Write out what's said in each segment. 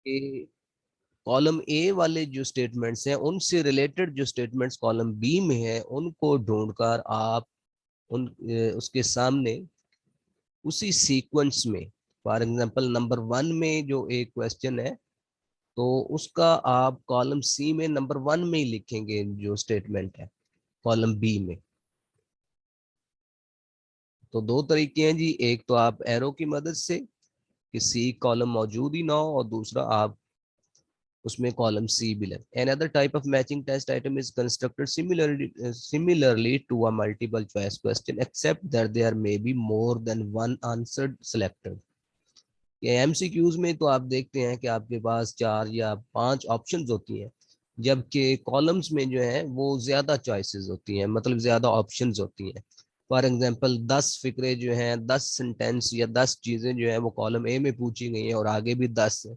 कि column A वाले जो स्टेटमेंट्स हैं उनसे रिलेटेड जो स्टेटमेंट्स कॉलम बी में है उनको ढूंढकर आप उसके सामने उसी सीक्वेंस में, फॉर एग्जांपल नंबर 1 में जो एक क्वेश्चन है तो उसका आप कॉलम सी में नंबर 1 में ही लिखेंगे जो स्टेटमेंट है कॉलम बी में। तो दो तरीके हैं जी, एक तो आप एरो की मदद से कि सी कॉलम मौजूद ही ना हो, और दूसरा आप उसमें कॉलम सी भी लगे। Another type of matching test item is constructed similarly to a multiple choice question, except that there may be more than one answer selected. ये एमसीक्यूज में तो आप देखते हैं कि आपके पास 4 या 5 ऑप्शंस होती हैं, जबकि कॉलम्स में जो है वो ज्यादा चॉइसेस होती हैं, मतलब ज्यादा ऑप्शंस होती हैं। फॉर एग्जांपल 10 फिक्रे जो हैं, 10 सेंटेंस या 10 चीजें जो है वो कॉलम ए में पूछी गई हैं और आगे भी 10 है।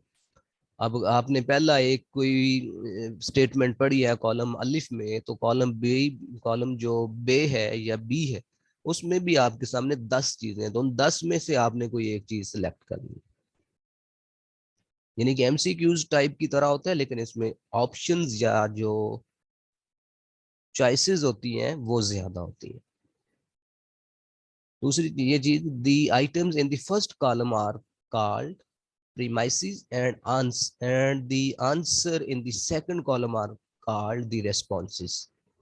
अब आपने पहला एक कोई स्टेटमेंट पढ़ी है कॉलम अलिफ में, तो कॉलम बी, कॉलम जो बे है या बी है, उसमें भी आपके सामने 10 चीजें हैं, तो उन 10 में से आपने कोई एक चीज सिलेक्ट करनी है। यानी कि एमसीक्यूज टाइप की तरह होता है, लेकिन इसमें ऑप्शंस या जो चॉइसेस होती हैं वो ज्यादा होती है। दूसरी ये चीज, the items in the first column are called premises and the answer in the second column are called the responses।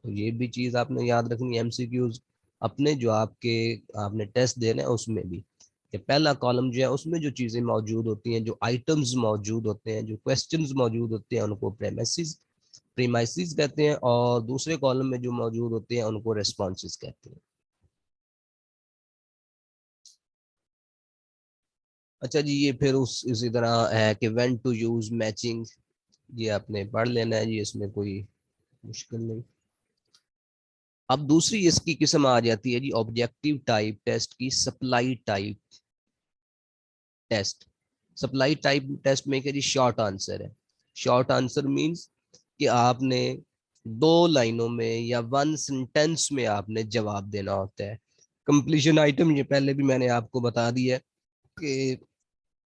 तो ये भी चीज आपने याद रखनी है एमसीक्यूज अपने जो आपने टेस्ट देना है उसमें भी, कि पहला कॉलम जो है उसमें जो चीजें मौजूद होती हैं, जो आइटम्स मौजूद होते हैं, जो क्वेश्चंस मौजूद होते हैं उनको प्रीमाइसिस कहते हैं, और दूसरे कॉलम में जो मौजूद होते हैं उनको रेस्पॉन्सेज कहते हैं। अच्छा जी, ये फिर उस इसी तरह है कि व्हेन टू यूज मैचिंग, ये आपने पढ़ लेना है जी, इसमें कोई मुश्किल नहीं। अब दूसरी इसकी किस्म आ जाती है जी ऑब्जेक्टिव टाइप टेस्ट की, supply type test. Supply type test में क्या जी, शॉर्ट आंसर है। शॉर्ट आंसर मींस कि आपने 2 लाइनों में या 1 सेंटेंस में आपने जवाब देना होता है। कंप्लीशन आइटम ये पहले भी मैंने आपको बता दिया है कि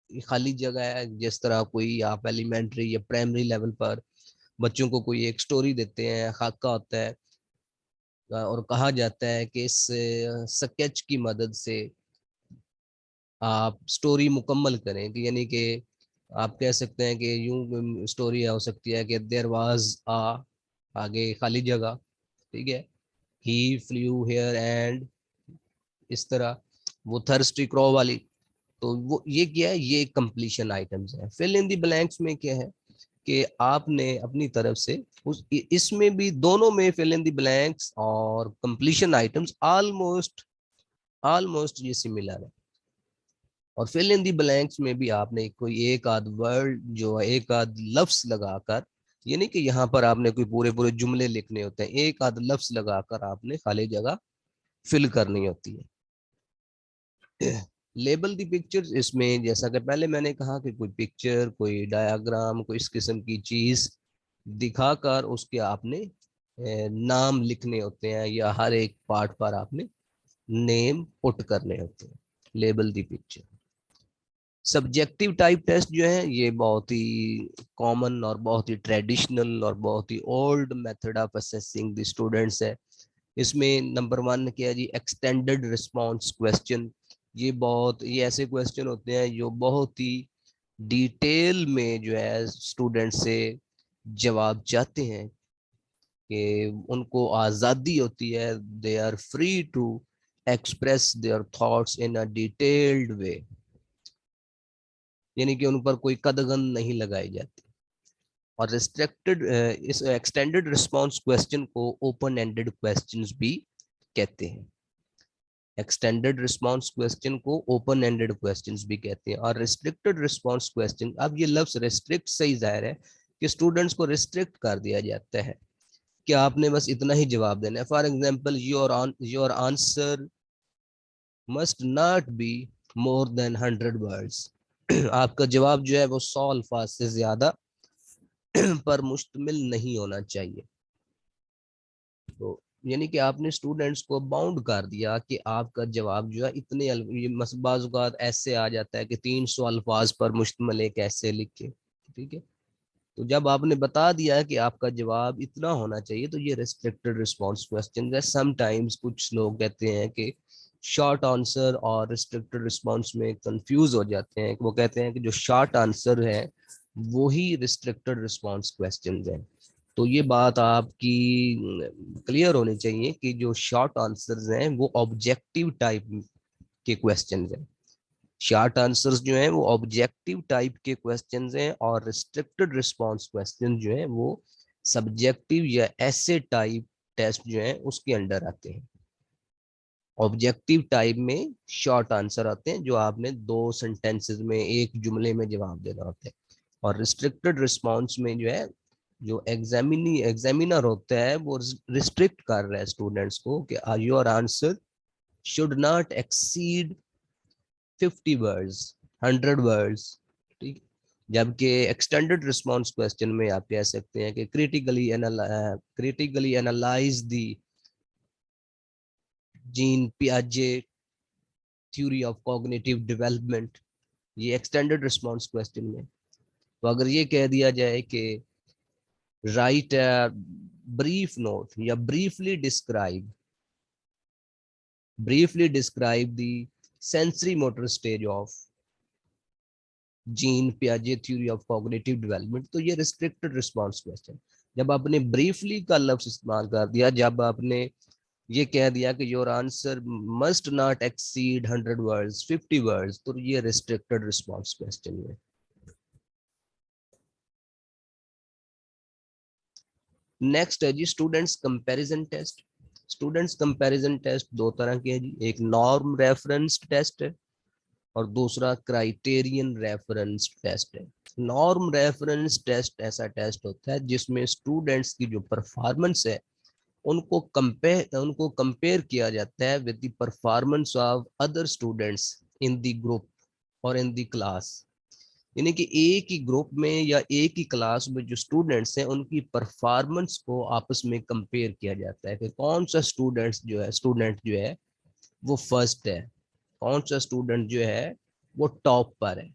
खाली जगह है, जिस तरह कोई आप एलिमेंट्री या प्राइमरी लेवल पर बच्चों को कोई एक स्टोरी देते हैं, खाका होता है, और कहा जाता है कि इस स्केच की मदद से आप स्टोरी मुकम्मल करें, कि यानी कि आप कह सकते हैं कि यूं स्टोरी हो सकती है कि देयर वाज आ, आगे खाली जगह, ठीक है, ही फ्लू हियर एंड, इस तरह वो थर्स्टी क्रॉ वाली। तो वो ये क्या है, ये कंप्लीशन आइटम्स है। फिल इन द ब्लैंक्स में क्या है कि आपने अपनी तरफ से इसमें भी दोनों में फिल इन द ब्लैंक्स और कंप्लीशन आइटम्स ऑलमोस्ट ऑलमोस्ट ये सिमिलर है। और फिल इन दी ब्लैंक्स में भी आपने कोई एक आध वर्ड जो है, एक आध लफ्ज लगाकर, यानी कि यहाँ पर आपने कोई पूरे पूरे जुमले लिखने होते हैं, एक आध लफ्ज लगाकर आपने खाली जगह फिल करनी होती है। लेबल दी पिक्चर्स, इसमें जैसा कि पहले मैंने कहा कि कोई पिक्चर, कोई डायग्राम, कोई इस किस्म की चीज दिखाकर उसके आपने नाम लिखने होते हैं, या हर एक पार्ट पर आपने नेम पुट करने होते हैं। लेबल दी पिक्चर। सब्जेक्टिव टाइप टेस्ट जो है ये बहुत ही कॉमन और बहुत ही ट्रेडिशनल और बहुत ही old method of assessing the students है। इसमें नंबर 1 क्या है जी, एक्सटेंडेड रिस्पांस क्वेश्चन। ये ऐसे क्वेश्चन होते हैं जो बहुत ही डिटेल में जो है स्टूडेंट से जवाब चाहते हैं, कि उनको आज़ादी होती है, they are free to express their thoughts in a detailed way, यानी कि उन पर कोई कदगन नहीं लगाई जाती। और रिस्ट्रिक्टेड इस एक्सटेंडेड रिस्पांस क्वेश्चन को ओपन एंडेड क्वेश्चंस भी कहते हैं। एक्सटेंडेड रिस्पांस क्वेश्चन को ओपन एंडेड क्वेश्चंस भी कहते हैं। और रिस्ट्रिक्टेड रिस्पांस क्वेश्चन, अब ये लफ्ज रिस्ट्रिक्ट सही जाहिर है कि स्टूडेंट्स को रिस्ट्रिक्ट कर दिया जाता है कि आपने बस इतना ही जवाब देना है। For example, your answer must not be more than 100 words. आपका जवाब जो है वो 100 अल्फाज से ज्यादा पर मुश्तमिल नहीं होना चाहिए। तो यानी कि आपने स्टूडेंट्स को बाउंड कर दिया कि आपका जवाब जो है इतने ये बाज़ औक़ात ऐसे आ जाता है कि 300 अल्फाज पर मुश्तमिल एक ऐसे लिखे, ठीक है। तो जब आपने बता दिया कि आपका जवाब इतना होना चाहिए तो ये रिस्ट्रिक्टेड रिस्पॉन्स क्वेश्चन है। समटाइम्स कुछ लोग कहते हैं कि शॉर्ट आंसर और रिस्ट्रिक्टेड रिस्पॉन्स में कंफ्यूज हो जाते हैं। वो कहते हैं कि जो शॉर्ट आंसर है वो ही रिस्ट्रिक्टेड रिस्पॉन्स क्वेश्चन है। तो ये बात आपकी क्लियर होनी चाहिए कि जो शॉर्ट आंसर्स हैं वो ऑब्जेक्टिव टाइप के क्वेश्चंस हैं। शॉर्ट आंसर्स जो हैं वो ऑब्जेक्टिव टाइप के क्वेश्चंस हैं और रिस्ट्रिक्टेड रिस्पांस क्वेश्चन जो हैं वो सब्जेक्टिव या ऐसे टाइप टेस्ट जो हैं उसके अंडर आते हैं। ऑब्जेक्टिव टाइप में शॉर्ट आंसर आते हैं जो आपने 2 सेंटेंसेस में, एक जुमले में जवाब देना होता है। और रिस्ट्रिक्टेड रिस्पांस में जो है, जो एग्जामिनर होता है वो रिस्ट्रिक्ट कर रहा है स्टूडेंट्स को कि your answer should not exceed 50 words, 100 words. ठीक। जबकि एक्सटेंडेड रिस्पांस क्वेश्चन में आप कह सकते हैं कि क्रिटिकली एनालाइज द जीन पियाजे थ्योरी ऑफ कॉग्निटिव डेवलपमेंट। ये एक्सटेंडेड रिस्पांस क्वेश्चन में। तो अगर ये कह दिया जाए कि राइट ब्रीफ नोट या briefly describe the sensory motor stage of Jean पियाजे थ्योरी ऑफ कॉग्निटिव डेवलपमेंट, तो ये रिस्ट्रिक्टेड रिस्पांस क्वेश्चन। जब आपने ब्रीफली का लफ्ज इस्तेमाल कर दिया, जब आपने ये कह दिया कि your answer must not exceed 100 words, 50 words, तो ये रिस्ट्रिक्टेड रिस्पांस क्वेश्चन है। नेक्स्ट है जी students comparison test. Students comparison test दो तरह के हैं जी, एक नॉर्म रेफरेंस टेस्ट है और दूसरा क्राइटेरियन रेफरेंस टेस्ट है। नॉर्म रेफरेंस टेस्ट ऐसा टेस्ट होता है जिसमें स्टूडेंट्स की जो परफॉर्मेंस है उनको कंपेयर किया जाता है with the performance of other students in the group और इन द क्लास। यानी कि एक ही ग्रुप में या एक ही क्लास में जो स्टूडेंट्स हैं उनकी परफॉर्मेंस को आपस में कंपेयर किया जाता है कि कौन सा स्टूडेंट जो है वो फर्स्ट है, कौन सा स्टूडेंट जो है वो टॉप पर है।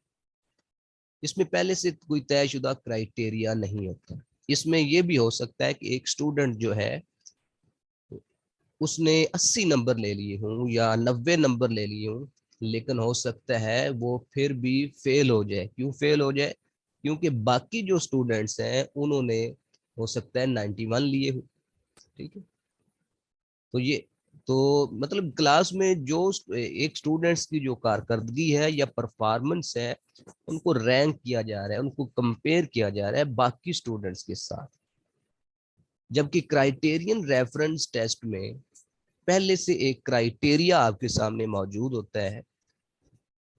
इसमें पहले से कोई तयशुदा क्राइटेरिया नहीं होता। इसमें यह भी हो सकता है कि एक स्टूडेंट जो है उसने 80 नंबर ले लिए हों या 90 नंबर ले लिए हों, लेकिन हो सकता है वो फिर भी फेल हो जाए। क्यों फेल हो जाए? क्योंकि बाकी जो स्टूडेंट्स हैं उन्होंने हो सकता है 91 लिए हो। ठीक है। तो ये तो मतलब क्लास में जो एक स्टूडेंट्स की जो कारकर्दगी है या परफॉर्मेंस है उनको रैंक किया जा रहा है, उनको कंपेयर किया जा रहा है बाकी स्टूडेंट्स के साथ। जबकि क्राइटेरियन रेफरेंस टेस्ट में पहले से एक क्राइटेरिया आपके सामने मौजूद होता है,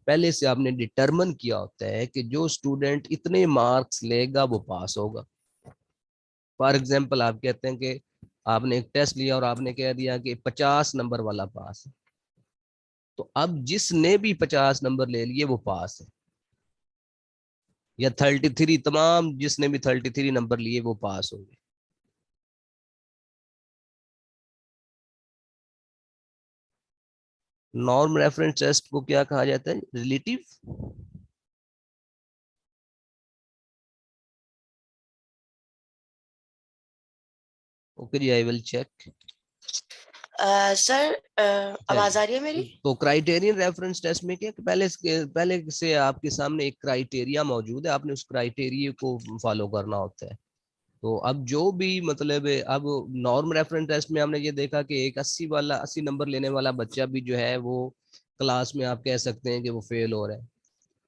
पहले से आपने डिटरमिन किया होता है कि जो स्टूडेंट इतने मार्क्स लेगा वो पास होगा। फॉर एग्जाम्पल आप कहते हैं कि आपने एक टेस्ट लिया और आपने कह दिया कि 50 नंबर वाला पास है, तो अब जिसने भी 50 नंबर ले लिए वो पास है, या 33, तमाम जिसने भी 33 नंबर लिए वो पास हो गए। नॉर्म रेफरेंस टेस्ट को क्या कहा जाता है? रिलेटिव। ओके जी, आई विल चेक। सर आवाज आ रही है मेरी? तो क्राइटेरियन रेफरेंस टेस्ट में क्या, पहले से आपके सामने एक क्राइटेरिया मौजूद है, आपने उस क्राइटेरिया को फॉलो करना होता है। तो अब जो भी मतलब अब नॉर्म रेफरेंस टेस्ट में हमने ये देखा कि एक 80 नंबर लेने वाला बच्चा भी जो है वो क्लास में आप कह सकते हैं कि वो फेल हो रहा है,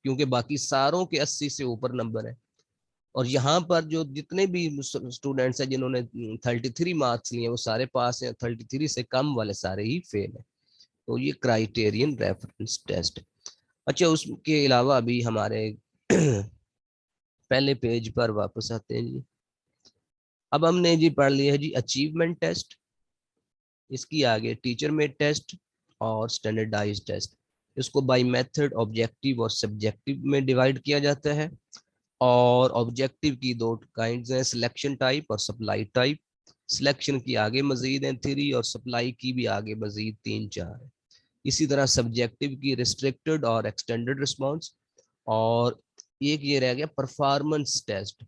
क्योंकि बाकी सारों के 80 से ऊपर नंबर है। और यहाँ पर जो जितने भी स्टूडेंट्स हैं जिन्होंने 33 मार्क्स लिए वो सारे पास हैं, 33 से कम वाले सारे ही फेल है। तो ये क्राइटेरियन रेफरेंस टेस्ट है। अच्छा, उसके अलावा अभी हमारे पहले पेज पर वापस आते हैं जी। अब हमने जी पढ़ लिया है जी अचीवमेंट टेस्ट, इसकी आगे टीचर मेड टेस्ट और स्टैंडर्डाइज टेस्ट। इसको बाय मेथड, ऑब्जेक्टिव और सब्जेक्टिव में डिवाइड किया जाता है। और ऑब्जेक्टिव की दो काइंड्स हैं, सिलेक्शन टाइप और सप्लाई टाइप। सिलेक्शन की आगे मजीद हैं 3 और सप्लाई की भी आगे मजीद 3-4 है। इसी तरह सब्जेक्टिव की रिस्ट्रिक्टेड और एक्सटेंडेड रिस्पॉन्स। और एक ये रह गया परफॉर्मेंस टेस्ट,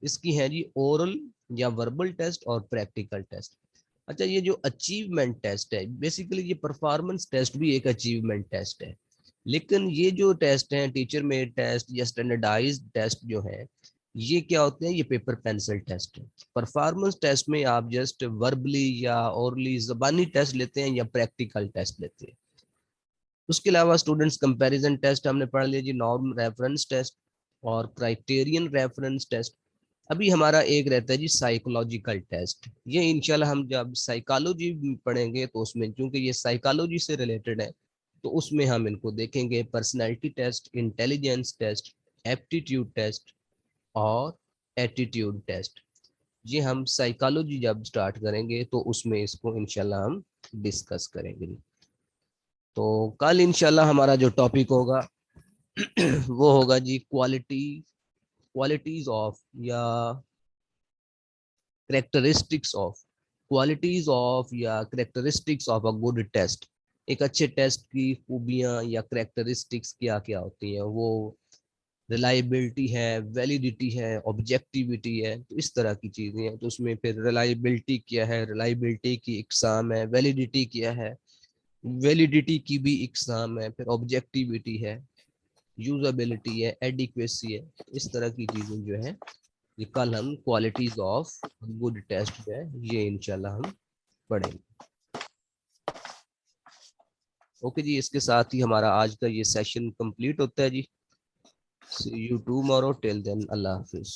इसकी है जी ओरल या वर्बल टेस्ट और प्रैक्टिकल टेस्ट। अच्छा, ये जो अचीवमेंट टेस्ट है, बेसिकली ये परफॉर्मेंस टेस्ट भी एक अचीवमेंट टेस्ट है, लेकिन ये जो टेस्ट हैं टीचर मेड टेस्ट या स्टैंडर्डाइज्ड टेस्ट जो है, ये क्या होते हैं, ये पेपर पेंसिल टेस्ट है। परफॉर्मेंस टेस्ट में आप जस्ट वर्बली या ओरली जबानी टेस्ट लेते हैं या प्रैक्टिकल टेस्ट लेते हैं। उसके अलावा स्टूडेंट्स कंपैरिजन टेस्ट हमने पढ़ लिया जी, नॉर्म रेफरेंस टेस्ट और क्राइटेरियन रेफरेंस टेस्ट। अभी हमारा एक रहता है जी साइकोलॉजिकल टेस्ट। ये इंशाल्लाह हम जब साइकोलॉजी पढ़ेंगे तो उसमें, क्योंकि ये साइकोलॉजी से रिलेटेड है, तो उसमें हम इनको देखेंगे। Personality test, intelligence test, aptitude test और एटीट्यूड टेस्ट। ये हम साइकोलॉजी जब स्टार्ट करेंगे तो उसमें इसको इंशाल्लाह हम डिस्कस करेंगे। तो कल इंशाल्लाह हमारा जो टॉपिक होगा वो होगा जी क्वालिटीज ऑफ या करेक्टरिस्टिक्स ऑफ या characteristics of a good test. एक अच्छे टेस्ट की खूबियां या करेक्टरिस्टिक्स क्या क्या होती हैं, वो रिलायबिलिटी है, वैलिडिटी है, ऑब्जेक्टिविटी है, तो इस तरह की चीजें हैं। तो उसमें फिर रिलायबिलिटी क्या है, रिलायबिलिटी की इकसाम है, वैलिडिटी क्या है, वैलिडिटी की भी इकसाम है, फिर ऑब्जेक्टिविटी है, यूजेबिलिटी है, एडिक्वेसी है। इस तरह की चीजें जो है, ये कल हम क्वालिटीज ऑफ गुड टेस्ट जो है ये इंशाल्लाह हम पढ़ेंगे। ओके जी, इसके साथ ही हमारा आज का ये सेशन कंप्लीट होता है जी। See you tomorrow, till then अल्लाह हाफिज।